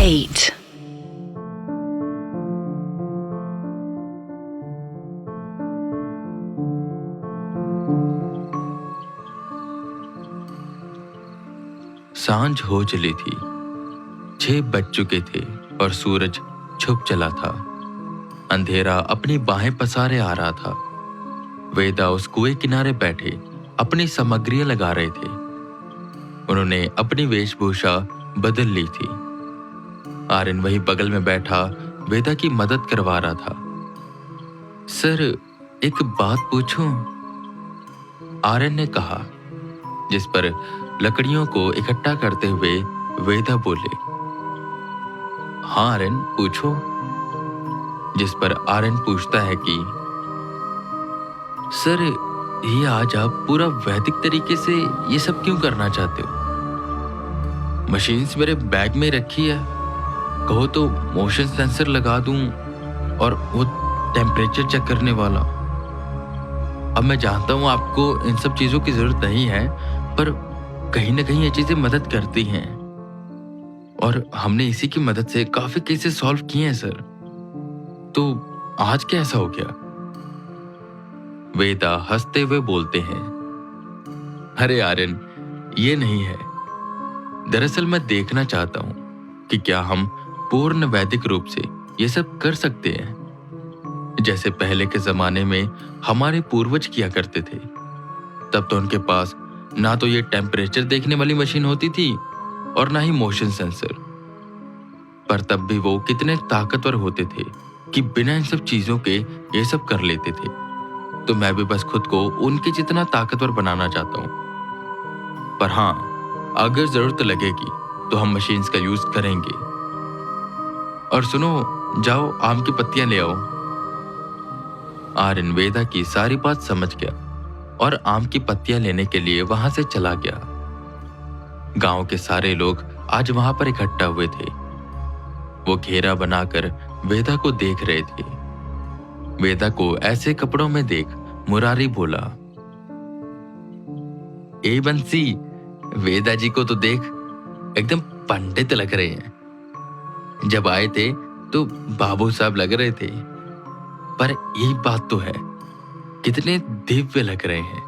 8. सांझ हो चली थी। 6 बज चुके थे और सूरज छुप चला था। अंधेरा अपनी बाहें पसारे आ रहा था। वेदा उस कुएं किनारे बैठे अपनी सामग्रियां लगा रहे थे। उन्होंने अपनी वेशभूषा बदल ली थी। आर्यन वही बगल में बैठा वेदा की मदद करवा रहा था। सर, एक बात पूछूं? आर्यन ने कहा, जिस पर लकड़ियों को इकट्ठा करते हुए वेदा बोले। हाँ आर्यन, पूछो। जिस पर आर्यन पूछता है कि सर, ये आज आप पूरा वैदिक तरीके से ये सब क्यों करना चाहते हो? मशीन्स मेरे बैग में रखी है, कहो तो मोशन सेंसर लगा दूं और वो टेम्परेचर चेक करने वाला। अब मैं जानता हूं आपको इन सब चीजों की जरूरत नहीं है, पर कहीं ना कहीं ये चीजें मदद करती हैं और हमने इसी की मदद से काफी केसेस सॉल्व किए हैं सर। तो आज क्या ऐसा हो गया? वेदा हंसते हुए बोलते हैं, अरे आर्यन, ये नहीं है। दरअसल मैं देखना चाहता हूं कि क्या हम पूर्ण वैदिक रूप से ये सब कर सकते हैं, जैसे पहले के जमाने में हमारे पूर्वज किया करते थे। तब तो उनके पास ना तो ये टेम्परेचर देखने वाली मशीन होती थी और ना ही मोशन सेंसर, पर तब भी वो कितने ताकतवर होते थे कि बिना इन सब चीजों के ये सब कर लेते थे। तो मैं भी बस खुद को उनके जितना ताकतवर बनाना चाहता हूं। पर हां, अगर जरूरत लगेगी तो हम मशीन्स का यूज करेंगे। और सुनो, जाओ आम की पत्तियां ले आओ। आर्यन वेदा की सारी बात समझ गया और आम की पत्तियां लेने के लिए वहां से चला गया। गांव के सारे लोग आज वहां पर इकट्ठा हुए थे। वो घेरा बनाकर वेदा को देख रहे थे। वेदा को ऐसे कपड़ों में देख मुरारी बोला, ए बंसी, वेदा जी को तो देख, एकदम पंडित लग रहे हैं। जब आए थे तो बाबू साहब लग रहे थे, पर यही बात तो है, कितने दिव्य लग रहे हैं।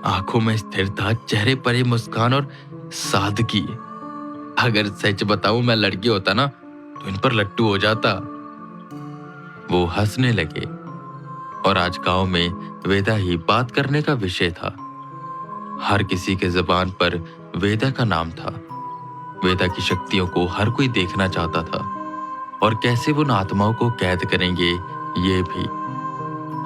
आंखों में स्थिरता, चेहरे पर ये मुस्कान और सादगी। अगर सच बताऊं, मैं लड़की होता ना तो इन पर लट्टू हो जाता। वो हंसने लगे और आज गांव में वेदा ही बात करने का विषय था। हर किसी के जुबान पर वेदा का नाम था। वेदा की शक्तियों को हर कोई देखना चाहता था और कैसे वो उन आत्माओं को कैद करेंगे ये भी।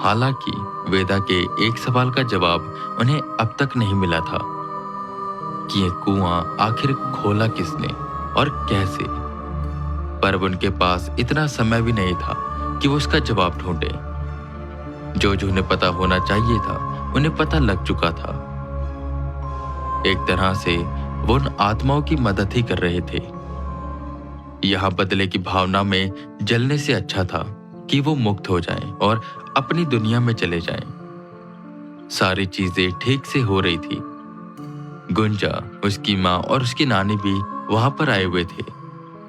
हालांकि वेदा के एक सवाल का जवाब उन्हें अब तक नहीं मिला था कि ये कुआं आखिर खोला किसने और कैसे। पर उनके पास इतना समय भी नहीं था कि वो उसका जवाब ढूंढे। जो जो उन्हें पता होना चाहिए था उन्हें पता लग चुका था। एक तरह से वो उन आत्माओं की मदद ही कर रहे थे। यहां बदले की भावना में जलने से अच्छा था कि वो मुक्त हो जाएं और अपनी दुनिया में चले जाएं। सारी चीजें ठीक से हो रही थी। गुंजा, उसकी माँ और उसकी नानी भी वहां पर आए हुए थे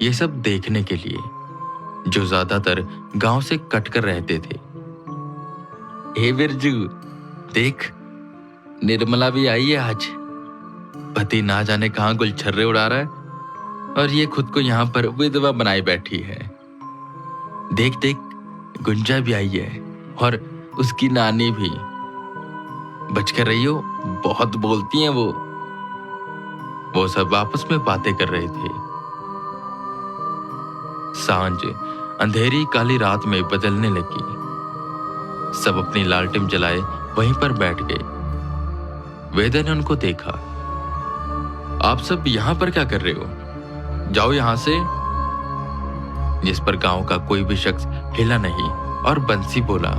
ये सब देखने के लिए, जो ज्यादातर गांव से कटकर रहते थे। हे बिरजू, देख, निर्मला भी आई है आज। पति ना जाने कहां गुलछर्रे उड़ा रहा है और ये खुद को यहां पर विधवा बनाई बैठी है। देख देख, गुंजा भी आई है और उसकी नानी भी। बच कर रही हो, बहुत बोलती हैं वो। वो सब आपस में बातें कर रहे थे। सांझ अंधेरी काली रात में बदलने लगी। सब अपनी लालटेन जलाए वहीं पर बैठ गए। वेदा ने उनको देखा। आप सब यहां पर क्या कर रहे हो? जाओ यहां से। जिस पर गांव का कोई भी शख्स हिला नहीं और बंसी बोला,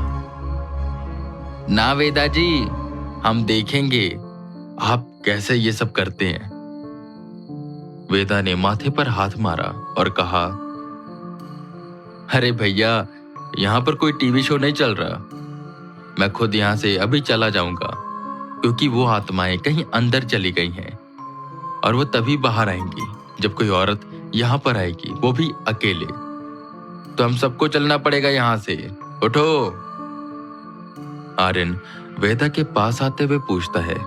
ना वेदा जी, हम देखेंगे आप कैसे ये सब करते हैं। वेदा ने माथे पर हाथ मारा और कहा, अरे भैया, यहां पर कोई टीवी शो नहीं चल रहा। मैं खुद यहां से अभी चला जाऊंगा, क्योंकि वो आत्माएं कहीं अंदर चली गई हैं और वो तभी बाहर आएंगी जब कोई औरत यहाँ पर आएगी, वो भी अकेले। तो हम सबको चलना पड़ेगा यहाँ से। उठो। आर्यन वेदा के पास आते हुए पूछता है,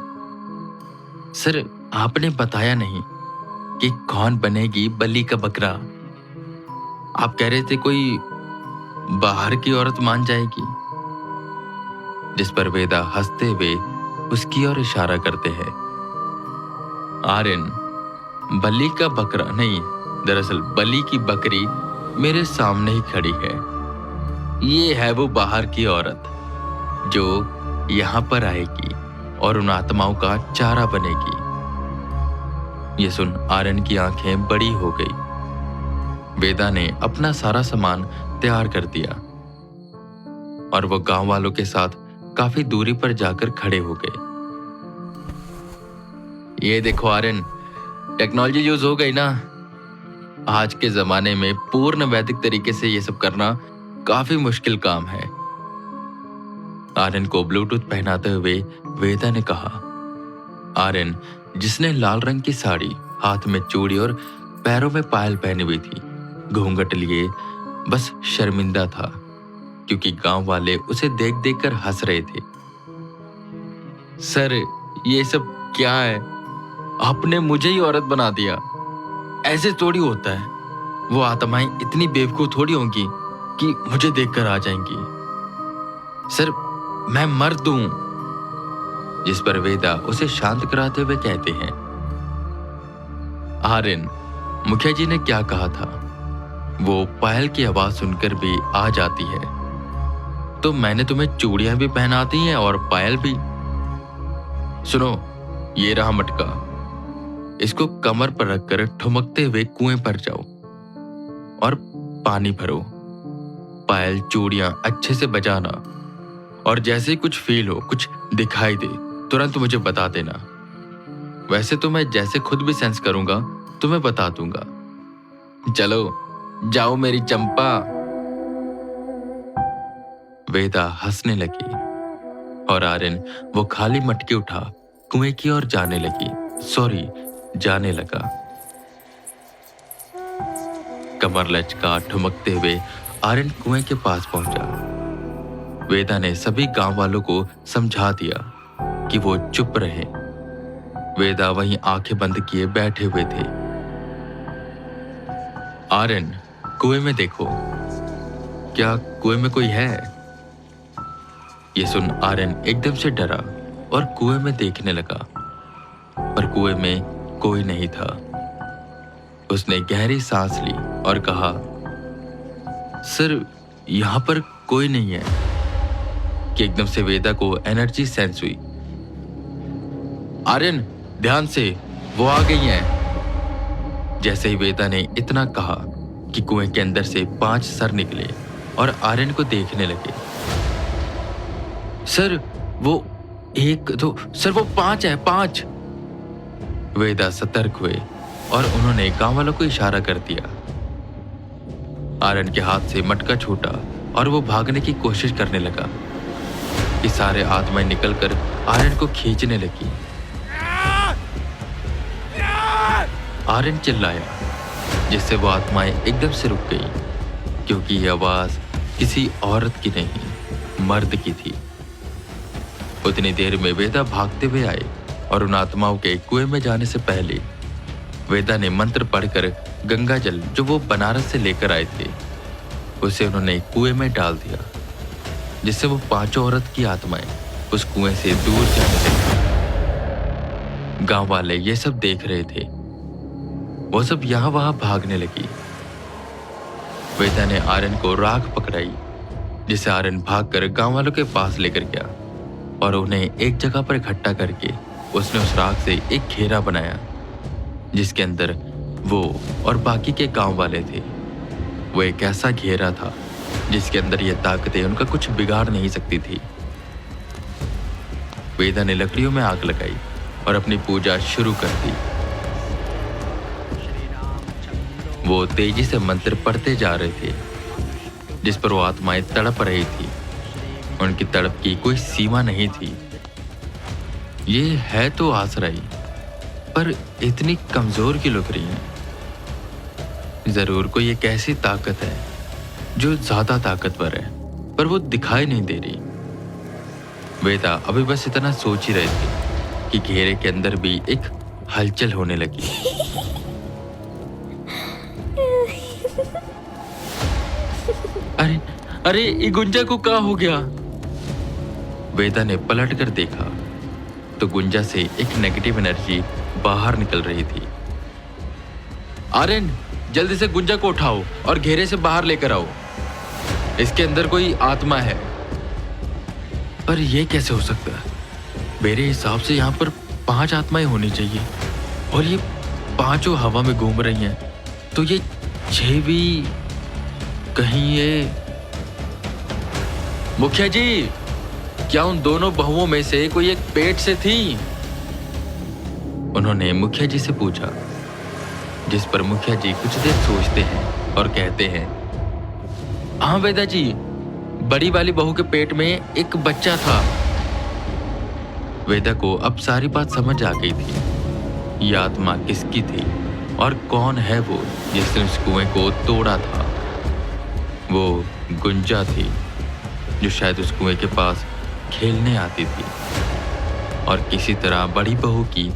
सर आपने बताया नहीं कि कौन बनेगी बलि का बकरा। आप कह रहे थे कोई बाहर की औरत मान जाएगी। जिस पर वेदा हंसते हुए उसकी ओर इशारा करते हैं। आर्यन, बलि का बकरा नहीं, दरअसल बलि की बकरी मेरे सामने ही खड़ी है। ये है वो बाहर की औरत जो यहां पर आएगी और उन आत्माओं का चारा बनेगी। ये सुन आर्यन की आंखें बड़ी हो गई। वेदा ने अपना सारा सामान तैयार कर दिया और वो गांव वालों के साथ काफी दूरी पर जाकर खड़े हो गए। ये देखो आर्यन, टेक्नोलॉजी यूज हो गई ना। आज के जमाने में पूर्ण वैदिक तरीके से ये सब करना काफी मुश्किल काम है। आर्यन को ब्लूटूथ पहनाते हुए वेदा ने कहा। आर्यन, जिसने लाल रंग की साड़ी, हाथ में चूड़ी और पैरों में पायल पहनी हुई थी, घूंघट लिए बस शर्मिंदा था क्योंकि गांव वाले उसे देख देख कर हंस रहे थे। सर ये सब क्या है? आपने मुझे ही औरत बना दिया। ऐसे थोड़ी होता है। वो आत्माएं इतनी बेवकूफ थोड़ी होंगी कि मुझे देखकर आ जाएंगी। सर मैं मर्द हूं। जिस पर वेदा उसे शांत कराते हुए कहते हैं, आर्यन, मुखिया जी ने क्या कहा था? वो पायल की आवाज सुनकर भी आ जाती है। तो मैंने तुम्हें चूड़ियां भी पहना दी हैं और पायल भी। सुनो, ये रहा मटका। इसको कमर पर रखकर ठुमकते हुए कुएं पर जाओ और पानी भरो। पायल चूड़ियां अच्छे से बजाना और जैसे ही कुछ फील हो, कुछ दिखाई दे, तुरंत मुझे बता देना। वैसे तो मैं जैसे खुद भी सेंस करूंगा तुम्हें बता दूंगा। चलो जाओ मेरी चंपा। वेदा हंसने लगी और आर्यन वो खाली मटकी उठा कुएं की ओर जाने लगा। कमर लचका ठुमकते हुए आर्यन कुएं के पास पहुंचा। वेदा ने सभी गांव वालों को समझा दिया कि वो चुप रहे। वेदा वहीं आंखें बंद किए बैठे हुए थे। आर्यन, कुएं में देखो। क्या कुएं में कोई है? ये सुन आर्यन एकदम से डरा और कुएं में देखने लगा, पर कुएं में कोई नहीं था। उसने गहरी सांस ली और कहा, सर यहां पर कोई नहीं है। कि एकदम से वेदा को एनर्जी सेंस हुई। आर्यन ध्यान से, वो आ गई हैं। जैसे ही वेदा ने इतना कहा कि कुएं के अंदर से 5 सर निकले और आर्यन को देखने लगे। सर वो 1 2 सर वो 5 है, 5। वेदा सतर्क हुए और उन्होंने गांव वालों को इशारा कर दिया। आर्यन के हाथ से मटका छूटा और वो भागने की कोशिश करने लगा कि सारे आत्माएं निकलकर आर्यन को खींचने लगी। आर्यन चिल्लाया, जिससे वो आत्माएं एकदम से रुक गई क्योंकि ये आवाज किसी औरत की नहीं, मर्द की थी। उतनी देर में वेदा भागते हुए आए और उन आत्माओं के कुएं में जाने से पहले वेदा ने मंत्र पढ़कर गंगा जल जो वो बनारस से लेकर आए थे उसे उन्होंने कुएं में डाल दिया, जिससे वो 5 औरत की आत्माएं उस कुएं से दूर जाने लगी। गांव वाले ये सब देख रहे थे। वो सब यहां वहां भागने लगी। वेदा ने आर्यन को राख पकड़ाई, जिसे आर्यन भागकर गांव वालों के पास लेकर गया और उन्हें एक जगह पर इकट्ठा करके उसने उस राख से एक घेरा बनाया, जिसके अंदर वो और बाकी के गांव वाले थे। वो एक ऐसा घेरा था जिसके अंदर ये ताकतें उनका कुछ बिगाड़ नहीं सकती थी। वेदा ने लकड़ियों में आग लगाई और अपनी पूजा शुरू कर दी। वो तेजी से मंत्र पढ़ते जा रहे थे, जिस पर वो आत्माएं तड़प रही थी। उनकी तड़प की कोई सीमा नहीं थी। ये है तो आसराई, पर इतनी कमजोर क्यों लग रही है? जरूर कोई एक ऐसी ताकत है जो ज्यादा ताकतवर है, पर वो दिखाई नहीं दे रही। वेदा अभी बस इतना सोच ही रहे थे कि घेरे के अंदर भी एक हलचल होने लगी। अरे अरे, ये गुंजा को क्या हो गया? वेदा ने पलट कर देखा तो गुंजा से एक नेगेटिव एनर्जी बाहर निकल रही थी। आर्यन, जल्दी से गुंजा को उठाओ और घेरे से बाहर लेकर आओ। इसके अंदर कोई आत्मा है। पर यह कैसे हो सकता है? मेरे हिसाब से यहाँ पर 5 आत्माएं होनी चाहिए और ये 5 हवा में घूम रही हैं, तो ये 6 भी कहीं ये। मुखिया जी, क्या उन दोनों बहुओं में से कोई एक पेट से थी? उन्होंने मुखिया जी से पूछा, जिस पर मुखिया जी कुछ देर सोचते हैं और कहते हैं, हाँ वेदा जी, बड़ी वाली बहू के पेट में एक बच्चा था। वेदा को अब सारी बात समझ आ गई थी। ये आत्मा किसकी थी और कौन है वो जिसने उस कुएं को तोड़ा था? वो गुंजा थी जो शायद उस कुएं के पास खेलने आती थी और किसी तरह बड़ी बहू की